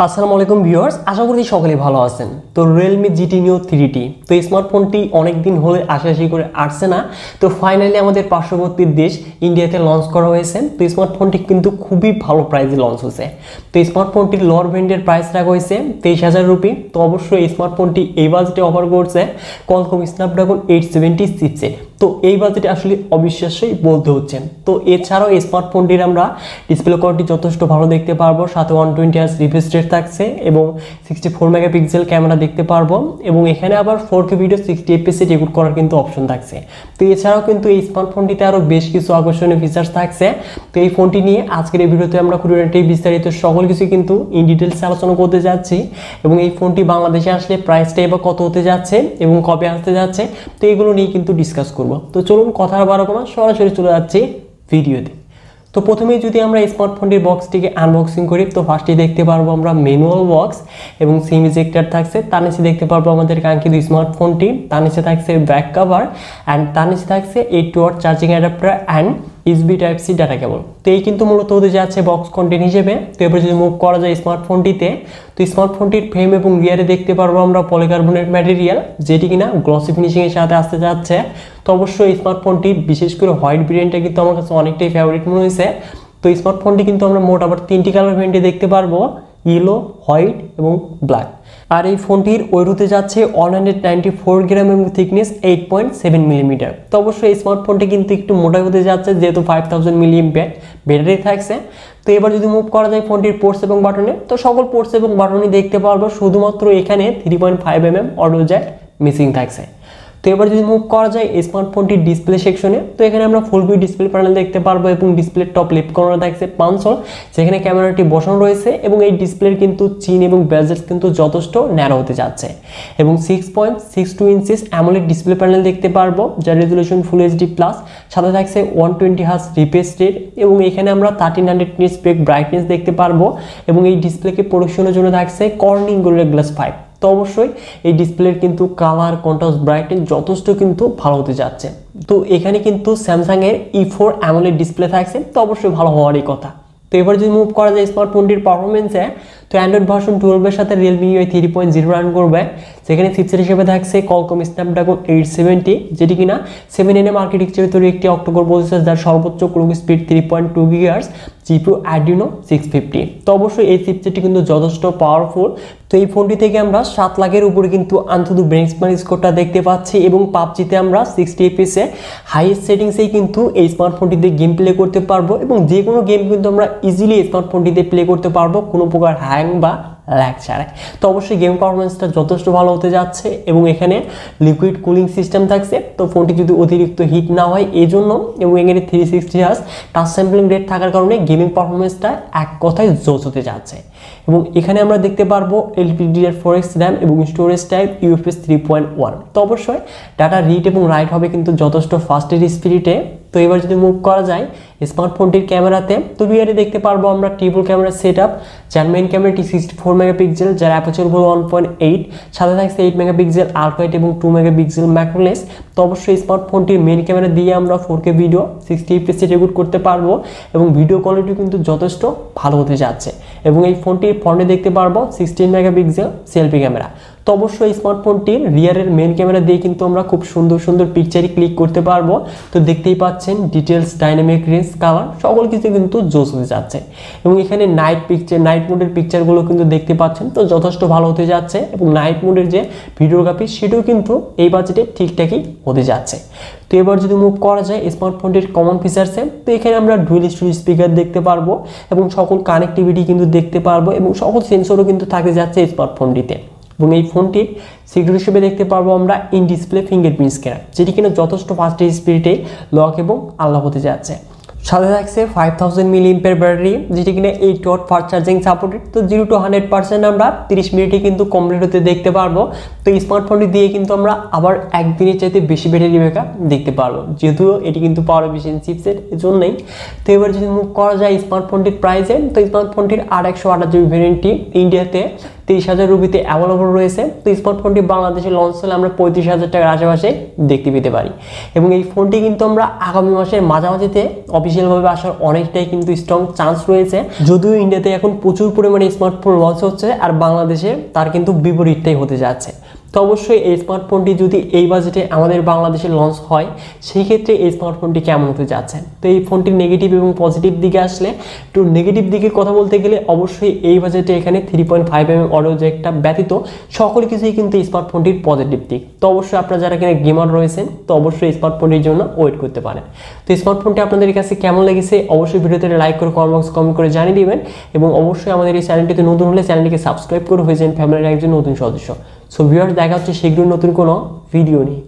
আসসালামু আলাইকুম ভিউয়ার্স, আশা করি সকলে ভালো আছেন। তো Realme GT Neo 3T তো এই স্মার্টফোনটি অনেক দিন হলে আশাআশি করে আসছে না, তো ফাইনালি আমাদের পার্শ্ববর্তী দেশ ইন্ডিয়াতে লঞ্চ করা হয়েছে। তো এই স্মার্টফোনটি কিন্তু খুবই ভালো প্রাইসে লঞ্চ হয়েছে। তো এই স্মার্টফোনটির লোয়ার ভেরিয়েন্টের প্রাইস রাখা হয়েছে 23,000 রুপি। তো অবশ্যই এই স্মার্টফোনটি এই বাজেটে অফার করছে Qualcomm Snapdragon 870 চিপসেট। তো এই বাজেটে আসলে অবিশ্বাস্যই বলতে হচ্ছে। তো এছাড়াও এই স্মার্টফোনটির আমরা ডিসপ্লে কোয়ালিটি যথেষ্ট ভালো দেখতে পারবো, সাথে 120Hz রিফ্রেশ রেট থাকছে এবং 64 মেগাপিক্সেল ক্যামেরা দেখতে পারবো এবং এখানে আবার 4K ভিডিও 60 fps রেকর্ড করার কিন্তু অপশন থাকছে। তো এছাড়াও কিন্তু এই স্মার্টফোনটিতে আরো বেশ কিছু আকর্ষণীয় ফিচার্স থাকছে। তো এই ফোনটি নিয়ে আজকের এই ভিডিওতে আমরা খুঁটিনাটি বিস্তারিত সকল কিছু কিন্তু ইন ডিটেইলস আলোচনা করতে যাচ্ছি এবং এই ফোনটি বাংলাদেশে আসলে প্রাইসটা এবার কত হতে যাচ্ছে এবং কবে আসতে যাচ্ছে, তো এগুলো নিয়ে কিন্তু ডিসকাস করব। তো চলুন কথা আর বাড়াবো না, সরাসরি চলে যাচ্ছি ভিডিওতে। তো প্রথমেই যদি আমরা স্মার্টফোনটির বক্সটিকে আনবক্সিং করি, তো ফার্স্টে দেখতে পারবো আমরা ম্যানুয়াল বক্স এবং সিম ইজেক্টর থাকছে। তার নিচে দেখতে পারবো আমাদের কাঙ্ক্ষিত স্মার্টফোনটি, তার নিচে থাকছে ব্যাক কভার অ্যান্ড তার নিচে থাকছে 8 watt charging adapter and USB type C data cable. তো এই কিন্তু মূলত হতে যাচ্ছে বক্স কন্টেন্ট হিসেবে। তো এবার যদি মুভ করা যায় স্মার্টফোনটিতে, তো স্মার্টফোনটির ফ্রেম এবং রিয়ারে দেখতে পারবো আমরা পলিকার্বনেট ম্যাটেরিয়াল, যেটি কিনা গ্লসি ফিনিশিং এর সাথে আসতে যাচ্ছে। তো অবশ্যই স্মার্টফোনটি বিশেষ করে হোয়াইট ভেরিয়েন্টটা কিন্তু আমার কাছে অনেকটাই ফেভারিট মনে হয়েছে। তো স্মার্টফোনটি কিন্তু আমরা মোট আবার 3টি কালার ভেরিয়েন্টে দেখতে পারবো, ইয়েলো, হোয়াইট এবং ব্ল্যাক। আর এই ফোনটির ওয়েট হতে যাচ্ছে 194 গ্রাম এবং থিকনেস 8.7 মিলিমিটার। তো অবশ্যই এই স্মার্টফোনটি কিন্তু একটু মোটা হতে যাচ্ছে, যেহেতু 5000 মিলিঅ্যাম্পিয়ার ব্যাটারি থাকছে। তো এবার যদি মুভ করা যায় ফোনটির পোর্টস এবং বাটনে, তো সকল পোর্টস এবং বাটনই দেখতে পারবো, শুধুমাত্র এখানে 3.5 অডিও জ্যাক মিসিং থাকছে। তো এবার যদি মুভ করা যায় স্মার্টফোনটির ডিসপ্লে সেকশনে, তো এখানে আমরা ফুল ভিউ ডিসপ্লে প্যানেল দেখতে পারবো এবং ডিসপ্লে টপ লেফট কর্নারে থাকছে পাঁচল, যেখানে ক্যামেরাটি বসানো রয়েছে এবং এই ডিসপ্লের কিন্তু চিন এবং বেজেল কিন্তু যথেষ্ট ন্যারো হতে যাচ্ছে এবং 6.62 ইঞ্চিস অ্যামোলেড ডিসপ্লে প্যানেল দেখতে পারবো, যার রেজুলেশন ফুল এইচডি প্লাস, সাথে থাকছে 120Hz রিফ্রেশ রেট এবং এখানে আমরা 1300 নিটস পিক ব্রাইটনেস দেখতে পারবো এবং এই ডিসপ্লেকে প্রোটেকশনের জন্য থাকছে কর্নিং গোরিলা গ্লাস 5। তো অবশ্যই এই ডিসপ্লের কিন্তু কালার, কন্ট্রাস্ট, ব্রাইটনেস যথেষ্ট কিন্তু ভালো হতে যাচ্ছে। তো এখানে কিন্তু স্যামসাং এর E4 অ্যামোলেড ডিসপ্লে থাকছে, তো অবশ্যই ভালো হওয়ারই কথা। তো এবার যদি মুভ করা যায় স্মার্টফোনটির পারফরমেন্সে, তো অ্যান্ড্রয়েড ভার্সন 12 এর সাথে Realme UI 3.0 রান করবে, যেখানে চিপসেট হিসেবে থাকছে Qualcomm Snapdragon 870, যেটি কিনা 7nm আর্কিটেকচারে তৈরি একটি অক্টোকোর প্রসেসর, যার সর্বোচ্চ clock speed 3.2 GHz, GPU Adreno 650। তো অবশ্যই এই চিপসেটটি কিন্তু যথেষ্ট পাওয়ারফুল। তো এই ফোনটি থেকে আমরা 7 লাখের উপরে কিন্তু আন্তর্জাতিক বেঞ্চমার্ক স্কোরটা দেখতে পাচ্ছি এবং পাবজিতে আমরা 60 fps এ হাইয়েস্ট সেটিংসেই কিন্তু এই স্মার্টফোনটিতে গেম প্লে করতে পারবো এবং যে কোনো গেম কিন্তু আমরা ইজিলি স্মার্টফোনটিতে প্লে করতে পারবো কোনো প্রকার হ্যাং বা ল্যাগ ছাড়াই। তো অবশ্যই গেম পারফরমেন্সটা যথেষ্ট ভালো হতে যাচ্ছে এবং এখানে লিকুইড কুলিং সিস্টেম থাকছে, তো ফোনটি যদি অতিরিক্ত হিট না হয় এই জন্য, এবং এখানে 360Hz টাচ স্যাম্পলিং রেট থাকার কারণে গেমিং পারফরমেন্সটা এক কথায় জোস হতে যাচ্ছে। এবং এখানে আমরা দেখতে পারবো LPDDR4X র্যাম এবং স্টোরেজ টাইপ UFS 3.1। তো অবশ্যই ডাটা রিড এবং রাইট হবে কিন্তু যথেষ্ট ফাস্টের স্পিডে। তো এবার যদি মুভ করা যায় স্মার্টফোনটির ক্যামেরাতে, তো রিয়ারে দেখতে পারবো আমরা ট্রিপল ক্যামেরা সেটআপ, যার মেইন ক্যামেরাটি 64 মেগাপিক্সেল, যার অ্যাপারচার হলো 1.8, সাথে থাকছে 8 মেগাপিক্সেল আল্ট্রা ওয়াইড এবং 2 মেগাপিক্সেল ম্যাক্রো লেন্স। তো অবশ্যই স্মার্টফোনটির মেইন ক্যামেরা দিয়ে আমরা 4K ভিডিও 60 fps রেকর্ড করতে পারবো এবং ভিডিও কোয়ালিটি কিন্তু যথেষ্ট ভালো হতে যাচ্ছে এবং এই ফোনটির ফ্রন্টে দেখতে পারবো 16 মেগাপিক্সেল সেলফি ক্যামেরা। তো অবশ্যই স্মার্টফোনটির রিয়ারের মেইন ক্যামেরা দিয়ে কিন্তু আমরা খুব সুন্দর সুন্দর পিকচারই ক্লিক করতে পারবো। তো দেখতেই পাচ্ছেন ডিটেলস, ডাইনামিক রেঞ্জ, কালার সকল কিছু কিন্তু জোস হতে যাচ্ছে এবং এখানে নাইট মোডের পিকচারগুলো কিন্তু দেখতে পাচ্ছেন, তো যথেষ্ট ভালো হতে যাচ্ছে এবং নাইট মোডের যে ভিডিওগ্রাফি সেটাও কিন্তু এই বাজেটে ঠিকঠাকই হতে যাচ্ছে। তো এবার যদি মুভ করা যায় স্মার্টফোনটির কমন ফিচার্সে, তো এখানে আমরা ডুয়াল স্টোরেজ স্পিকার দেখতে পারবো এবং সকল কানেক্টিভিটি কিন্তু দেখতে পারবো এবং সকল সেন্সরও কিন্তু থাকতে যাচ্ছে স্মার্টফোনটিতে। এবং এই ফোনটির সিকিউরিটি হিসেবে দেখতে পারবো আমরা ইন ডিসপ্লে ফিঙ্গারপ্রিন্ট স্ক্যানার, যেটি কিনা যথেষ্ট ফাস্ট স্পিডে লক এবং আনলক হতে যাচ্ছে। সাথে থাকছে 5000 মিলিঅ্যাম্পিয়ার ব্যাটারি, যেটি কিনা 8 ওয়াট ফাস্ট চার্জিং সাপোর্টেড। তো 0 to 100% আমরা 30 মিনিটে কিন্তু কমপ্লিট হতে দেখতে পারবো। তো এই স্মার্টফোনটি দিয়ে কিন্তু আমরা আবার একদিনের চাইতে বেশি ব্যাটারি ব্যাকআপ দেখতে পারবো, যেহেতু এটি কিন্তু পাওয়ার এফিশিয়েন্ট চিপসেট, এর জন্যই। তো এবার যদি মুভ করা যায় স্মার্টফোনটির প্রাইসে, তো স্মার্টফোনটির 828GB ভ্যারিয়েন্টটি ইন্ডিয়াতে 30,000 রুপিতে অ্যাভেলেবল রয়েছে। তো স্মার্টফোনটি বাংলাদেশে লঞ্চ হলে আমরা 35,000 টাকার আশেপাশে দেখতে পেতে পারি এবং এই ফোনটি কিন্তু আমরা আগামী মাসের মাঝামাঝিতে অফিসিয়ালভাবে আসার অনেকটাই কিন্তু স্ট্রং চান্স রয়েছে। যদিও ইন্ডিয়াতে এখন প্রচুর পরিমাণে স্মার্টফোন লঞ্চ হচ্ছে আর বাংলাদেশে তার কিন্তু বিপরীতটাই হতে যাচ্ছে। তো অবশ্যই এই স্মার্টফোনটি যদি এই বাজেটে আমাদের বাংলাদেশে লঞ্চ হয় সেই ক্ষেত্রে এই স্মার্টফোনটি কেমন হতে যাচ্ছে। তো এই ফোনটির নেগেটিভ এবং পজিটিভ দিকে আসলে, একটু নেগেটিভ দিকে কথা বলতে গেলে অবশ্যই এই বাজেটে এখানে 3.5mm অডিও জ্যাকটা ব্যতীত সকল কিছুই কিন্তু স্মার্টফোনটির পজিটিভ দিক। তো অবশ্যই আপনারা যারা কিনা গেমার রয়েছেন তো অবশ্যই স্মার্টফোনটির জন্য ওয়েট করতে পারেন। তো স্মার্টফোনটি আপনাদের কাছে কেমন লেগেছে অবশ্যই ভিডিওতে লাইক করে কমেন্ট করে জানিয়ে দিবেন এবং অবশ্যই আমাদের এই চ্যানেলটিতে নতুন হলে চ্যানেলটিকে সাবস্ক্রাইব করে হয়ে যান ফ্যামিলির একজন নতুন সদস্য। সো ভিউয়ার্স, দেখা হচ্ছে শীঘ্রই নতুন কোনো ভিডিও নিয়ে।